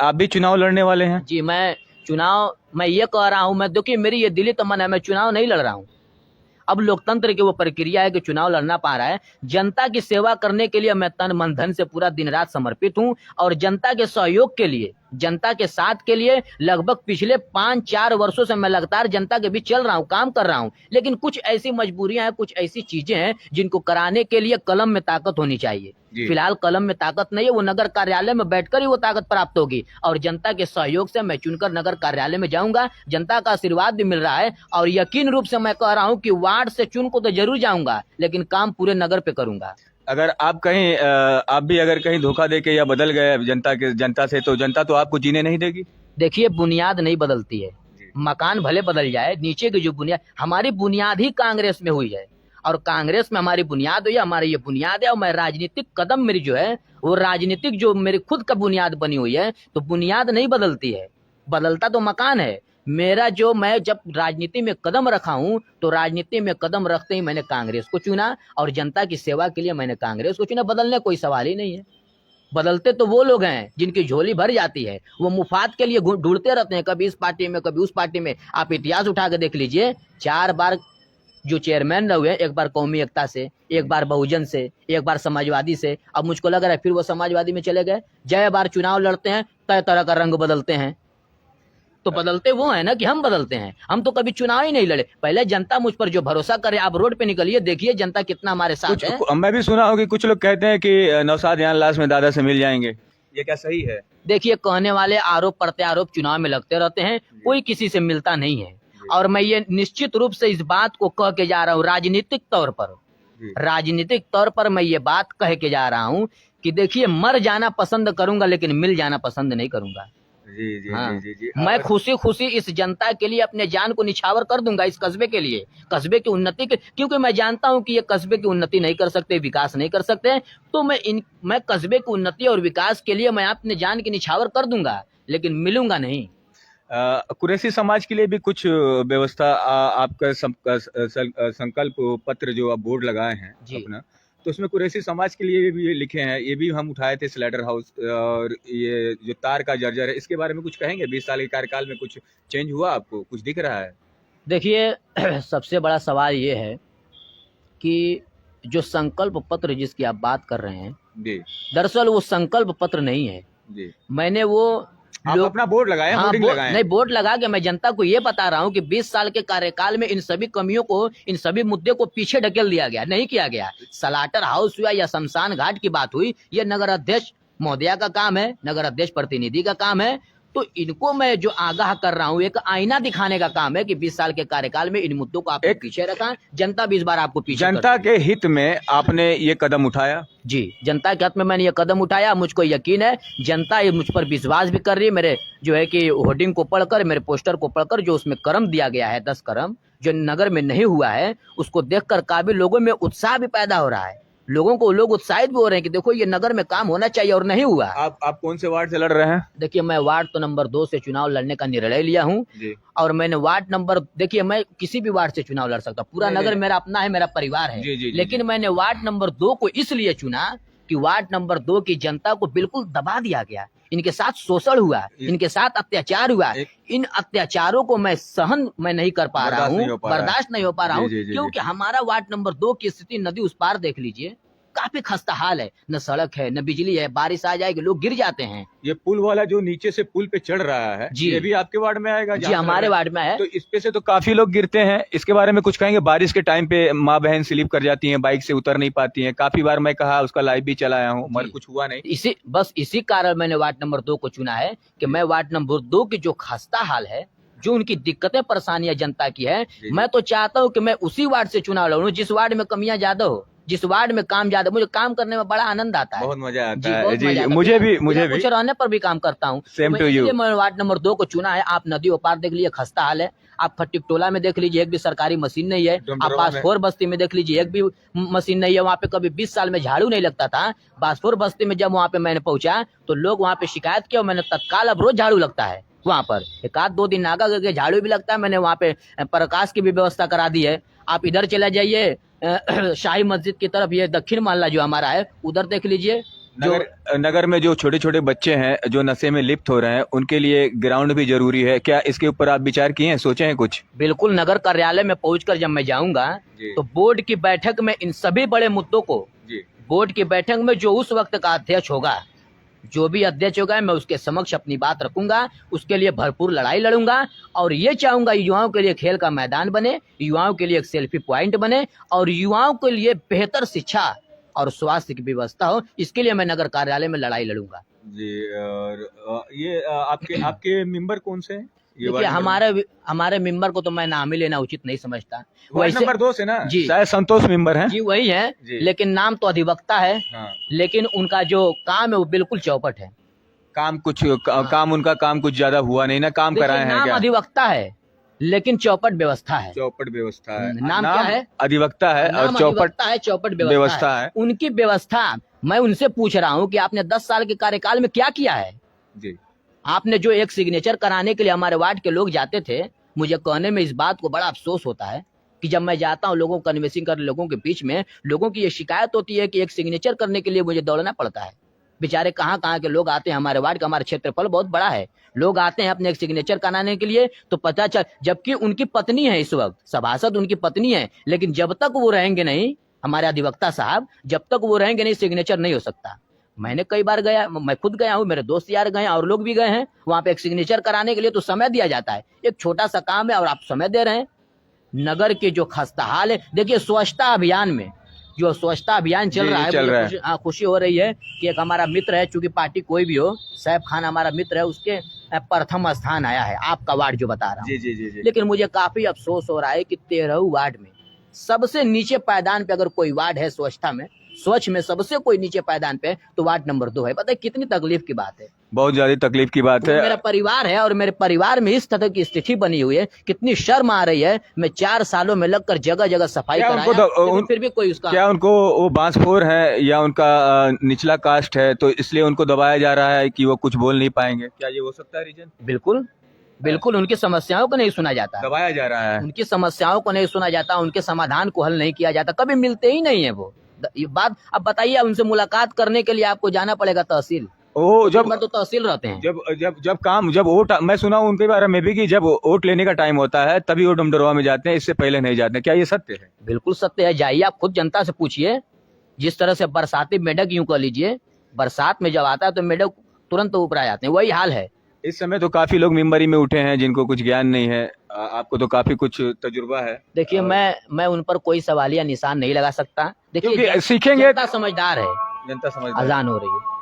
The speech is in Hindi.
आप भी चुनाव लड़ने वाले हैं? जी, मैं ये कह रहा हूँ, मैं देखिए मेरी ये दिली तमन्ना है, मैं चुनाव नहीं लड़ रहा हूँ। अब लोकतंत्र की वो प्रक्रिया है कि चुनाव लड़ना पा रहा है। जनता की सेवा करने के लिए मैं तन मन धन से पूरा दिन रात समर्पित हूं और जनता के सहयोग के लिए, जनता के साथ के लिए लगभग पिछले 5-4 वर्षों से मैं लगातार जनता के बीच चल रहा हूं, काम कर रहा हूं। लेकिन कुछ ऐसी मजबूरियां हैं, कुछ ऐसी चीजें हैं जिनको कराने के लिए कलम में ताकत होनी चाहिए। फिलहाल कलम में ताकत नहीं है, वो नगर कार्यालय में बैठकर ही वो ताकत प्राप्त होगी और जनता के सहयोग से मैं चुनकर नगर कार्यालय में जाऊंगा। जनता का आशीर्वाद भी मिल रहा है और यकीन रूप से मैं कह रहा हूं कि वार्ड से चुन को तो जरूर जाऊंगा, लेकिन काम पूरे नगर पे करूंगा। अगर आप भी अगर कहीं धोखा देके या बदल गए जनता से, तो जनता तो आपको जीने नहीं देगी। देखिए, बुनियाद नहीं बदलती है, मकान भले बदल जाए, नीचे की जो बुनियाद, हमारी बुनियाद ही कांग्रेस में हुई है और कांग्रेस में हमारी बुनियाद हुई है, हमारी ये बुनियाद है। और मैं राजनीतिक कदम मेरी जो है वो राजनीतिक जो मेरी खुद का बुनियाद बनी हुई है, तो बुनियाद नहीं बदलती है, बदलता तो मकान है मेरा। जो मैं जब राजनीति में कदम रखा हूं, तो राजनीति में कदम रखते ही मैंने कांग्रेस को चुना और जनता की सेवा के लिए मैंने कांग्रेस को चुना। बदलने कोई सवाल ही नहीं है। बदलते तो वो लोग हैं जिनकी झोली भर जाती है, वो मुफात के लिए ढूंढते रहते हैं, कभी इस पार्टी में कभी उस पार्टी में। आप इतिहास उठा के देख लीजिए, 4 बार जो चेयरमैन रहे, एक बार कौमी एकता से, एक बार बहुजन से, एक बार समाजवादी से। अब मुझको लग रहा है फिर वो समाजवादी में चले गए। जय बार चुनाव लड़ते हैं, तय तरह का रंग बदलते हैं। तो बदलते वो है ना कि हम बदलते हैं। हम तो कभी चुनाव ही नहीं लड़े। पहले जनता मुझ पर जो भरोसा करे, आप रोड पे निकलिए, देखिए जनता कितना हमारे साथ है। मैं भी सुना हूँ कि कुछ लोग कहते हैं कि नौशाद यान लाश में दादा से मिल जाएंगे, ये क्या सही है? देखिए, कहने वाले आरोप प्रत्यारोप चुनाव में लगते रहते हैं, कोई किसी से मिलता नहीं है। और मैं ये निश्चित रूप से इस बात को कह के जा रहा हूँ, राजनीतिक तौर पर मैं ये बात कह के जा रहा हूँ कि देखिए, मर जाना पसंद करूंगा लेकिन मिल जाना पसंद नहीं करूंगा। हाँ, मैं खुशी इस जनता के लिए अपने जान को निछावर कर दूंगा, इस कस्बे के लिए, कस्बे की उन्नति के, क्योंकि मैं जानता हूं कि ये कस्बे की उन्नति नहीं कर सकते, विकास नहीं कर सकते। तो मैं कस्बे की उन्नति और विकास के लिए मैं अपने जान की निछावर कर दूंगा, लेकिन मिलूंगा नहीं। कुरैशी समाज के लिए भी कुछ व्यवस्था, आपका संकल्प पत्र जो आप बोर्ड लगाए हैं अपना, तो उसमें कुरैशी समाज के लिए भी लिखे हैं, ये भी हम उठाए थे स्लाइडर हाउस, और ये जो तार का जर्जर है, इसके बारे में कुछ कहेंगे? 20 साल के कार्यकाल में कुछ चेंज हुआ, आपको कुछ दिख रहा है? देखिए, सबसे बड़ा सवाल ये है कि जो संकल्प पत्र जिसकी आप बात कर रहे हैं, दरअसल वो संकल्प पत्र नहीं है। मैंने वो आप अपना बोर्ड लगाए, हाँ, नहीं, बोर्ड लगा के मैं जनता को ये बता रहा हूँ कि 20 साल के कार्यकाल में इन सभी कमियों को, इन सभी मुद्दे को पीछे ढकेल दिया गया, नहीं किया गया। स्लाटर हाउस हुआ या शमशान घाट की बात हुई, ये नगर अध्यक्ष महोदया का काम है, नगर अध्यक्ष प्रतिनिधि का काम है। तो इनको मैं जो आगाह कर रहा हूँ, एक आईना दिखाने का काम है कि 20 साल के कार्यकाल में इन मुद्दों को आपने पीछे रखा, जनता भी इस बार आपको पीछे। जनता के हित में आपने ये कदम उठाया? जी, जनता के हित में मैंने ये कदम उठाया। मुझको यकीन है जनता ये मुझ पर विश्वास भी कर रही है। मेरे जो है कि होर्डिंग को पढ़कर, मेरे पोस्टर को पढ़कर, जो उसमें कर्म दिया गया है, 10 कर्म जो नगर में नहीं हुआ है, उसको देखकर काफी लोगों में उत्साह भी पैदा हो रहा है। लोग उत्साहित भी हो रहे हैं कि देखो ये नगर में काम होना चाहिए और नहीं हुआ। आप कौन से वार्ड से लड़ रहे हैं? देखिए, मैं वार्ड तो नंबर 2 से चुनाव लड़ने का निर्णय लिया हूँ और मैंने वार्ड नंबर, देखिए मैं किसी भी वार्ड से चुनाव लड़ सकता, पूरा नगर मेरा अपना है, मेरा परिवार है। लेकिन मैंने वार्ड नंबर 2 को इसलिए चुना कि वार्ड नंबर 2 की जनता को बिल्कुल दबा दिया गया, इनके साथ शोषण हुआ, इनके साथ अत्याचार हुआ। इन अत्याचारों को मैं नहीं कर पा रहा हूँ, बर्दाश्त नहीं हो पा रहा हूँ, क्योंकि हमारा वार्ड नंबर 2 की स्थिति नदी उस पार देख लीजिए, काफी खस्ता हाल है, न सड़क है, न बिजली है, बारिश आ जाएगी लोग गिर जाते हैं। ये पुल वाला जो नीचे से पुल पे चढ़ रहा है, ये भी आपके वार्ड में आएगा? जी, हमारे वार्ड में है। तो इस पे से तो काफी लोग गिरते हैं, इसके बारे में कुछ कहेंगे? बारिश के टाइम पे माँ बहन स्लिप कर जाती हैं, बाइक से उतर नहीं पाती हैं, काफी बार मैं कहा, उसका लाइव भी चलाया हूँ, मगर कुछ हुआ नहीं। इसी कारण मैंने वार्ड नंबर 2 को चुना है कि मैं वार्ड नंबर 2 की जो खस्ता हाल है, जो उनकी दिक्कतें परेशानियां जनता की है, मैं तो चाहता हूँ कि मैं उसी वार्ड से चुनाव लड़ूं जिस वार्ड में कमियां ज्यादा हो, जिस वार्ड में काम ज्यादा। मुझे काम करने में बड़ा आनंद आता है, बहुत मजा आता है। मुझे भी कुछ रहने पर भी काम करता हूँ। Same to you. मैं वार्ड नंबर 2 को चुना है। आप नदी पार देख लीजिए, खस्ता हाल है। आप खट्टिक टोला में देख लीजिए, एक भी सरकारी मशीन नहीं है। आप बासफोर बस्ती में देख लीजिए, एक भी मशीन नहीं है। वहाँ पे कभी 20 साल में झाड़ू नहीं लगता था। बासफोर बस्ती में जब वहाँ पे मैंने पहुंचा तो लोग वहाँ पे शिकायत किया, मैंने तत्काल अब रोज झाड़ू लगता है वहाँ पर, 1-2 दिन नागा करके झाड़ू भी लगता है। मैंने वहाँ पे प्रकाश की भी व्यवस्था करा दी है। आप इधर चले जाइए शाही मस्जिद की तरफ, ये दक्षिण मोहल्ला जो हमारा है, उधर देख लीजिए, नगर में जो छोटे छोटे बच्चे हैं जो नशे में लिप्त हो रहे हैं, उनके लिए ग्राउंड भी जरूरी है क्या? इसके ऊपर आप विचार किए हैं, सोचे हैं कुछ? बिल्कुल, नगर कार्यालय में पहुंचकर जब मैं जाऊंगा तो बोर्ड की बैठक में इन सभी बड़े मुद्दों को, बोर्ड की बैठक में जो उस वक्त का अध्यक्ष होगा, जो भी अध्यक्ष होगा, मैं उसके समक्ष अपनी बात रखूंगा, उसके लिए भरपूर लड़ाई लड़ूंगा और ये चाहूंगा युवाओं के लिए खेल का मैदान बने, युवाओं के लिए एक सेल्फी पॉइंट बने और युवाओं के लिए बेहतर शिक्षा और स्वास्थ्य की व्यवस्था हो। इसके लिए मैं नगर कार्यालय में लड़ाई लड़ूंगा। जी, और ये आपके मेंबर कौन से हैं? देखिए, हमारे मेंबर को तो मैं नाम ही लेना उचित नहीं समझता। वैसे नंबर 2 से ना जी, शायद संतोष मेंबर हैं। जी वही है, लेकिन नाम तो अधिवक्ता है। हाँ। लेकिन उनका जो काम है वो बिल्कुल चौपट है। काम उनका काम कुछ ज्यादा हुआ नहीं ना, काम कराए हैं। नाम अधिवक्ता है लेकिन चौपट व्यवस्था है। चौपट व्यवस्था है। नाम क्या है? अधिवक्ता है और चौपट व्यवस्था है। उनकी व्यवस्था, मैं उनसे पूछ रहा हूँ कि आपने 10 साल के कार्यकाल में क्या किया है? जी, आपने जो एक सिग्नेचर कराने के लिए हमारे वार्ड के लोग जाते थे, मुझे कहने में इस बात को बड़ा अफसोस होता है कि जब मैं जाता हूँ लोगों को कन्विंसिंग कर, लोगों के बीच में लोगों की ये शिकायत होती है कि एक सिग्नेचर करने के लिए मुझे दौड़ना पड़ता है। बेचारे कहाँ कहाँ के लोग आते हैं हमारे वार्ड का, हमारा क्षेत्रफल बहुत बड़ा है, लोग आते हैं अपने एक सिग्नेचर कराने के लिए, तो पता चल, जबकि उनकी पत्नी है, इस वक्त सभासद उनकी पत्नी है, लेकिन जब तक वो रहेंगे नहीं, हमारे अधिवक्ता साहब, जब तक वो रहेंगे नहीं, सिग्नेचर नहीं हो सकता। मैंने कई बार गया, मैं खुद गया हूँ, मेरे दोस्त यार गए और लोग भी गए हैं वहां पे। एक सिग्नेचर कराने के लिए तो समय दिया जाता है, एक छोटा सा काम है और आप समय दे रहे हैं। नगर के जो खस्ता हाल है, देखिए स्वच्छता अभियान में, जो स्वच्छता अभियान चल रहा है, खुशी हो रही है कि एक हमारा मित्र है, चूंकि पार्टी कोई भी हो, सैफ खान हमारा मित्र है, उसके प्रथम स्थान आया है, आपका वार्ड जो बता रहा हूँ। जी। लेकिन मुझे काफी अफसोस हो रहा है कि 13 वार्ड में सबसे नीचे पायदान पे अगर कोई वार्ड है स्वच्छता में, स्वच्छ में सबसे कोई नीचे पायदान पे, तो वार्ड नंबर 2 है। पता है कितनी तकलीफ की बात है? बहुत ज्यादा तकलीफ की बात है। मेरा परिवार है और मेरे परिवार में इस तरह की स्थिति बनी हुई है, कितनी शर्म आ रही है। मैं 4 सालों में लगकर जगह जगह सफाई कराया, फिर भी कोई उसका, क्या उनको वो बांसफोर है या उनका निचला कास्ट है, तो इसलिए उनको दबाया जा रहा है कि वो कुछ बोल नहीं पाएंगे? क्या ये हो सकता है रीजन? बिल्कुल उनकी समस्याओं को नहीं सुना जाता, दबाया जा रहा है। उनकी समस्याओं को नहीं सुना जाता, उनके समाधान को हल नहीं किया जाता, कभी मिलते ही नहीं है वो। ये बात अब बताइए, उनसे मुलाकात करने के लिए आपको जाना पड़ेगा तहसील। जब तो तहसील रहते हैं, जब वोट, मैं सुना हूँ उनके बारे में भी कि जब वोट लेने का टाइम होता है तभी वो डमडरवा में जाते हैं, इससे पहले नहीं जाते। क्या ये सत्य है? बिल्कुल सत्य है, जाइए आप खुद जनता से पूछिए। जिस तरह से बरसाती मेढक, यूं कह लीजिए, बरसात में जब आता है तो मेढक तुरंत ऊपर आ जाते हैं, वही हाल है। इस समय तो काफी लोग मेंबरी में उठे हैं जिनको कुछ ज्ञान नहीं है, आपको तो काफी कुछ तजुर्बा है। देखिए, मैं उन पर कोई सवालिया निशान नहीं लगा सकता। देखिए, सीखेंगे, जनता समझदार है, जनता समझदार। अजान हो रही है।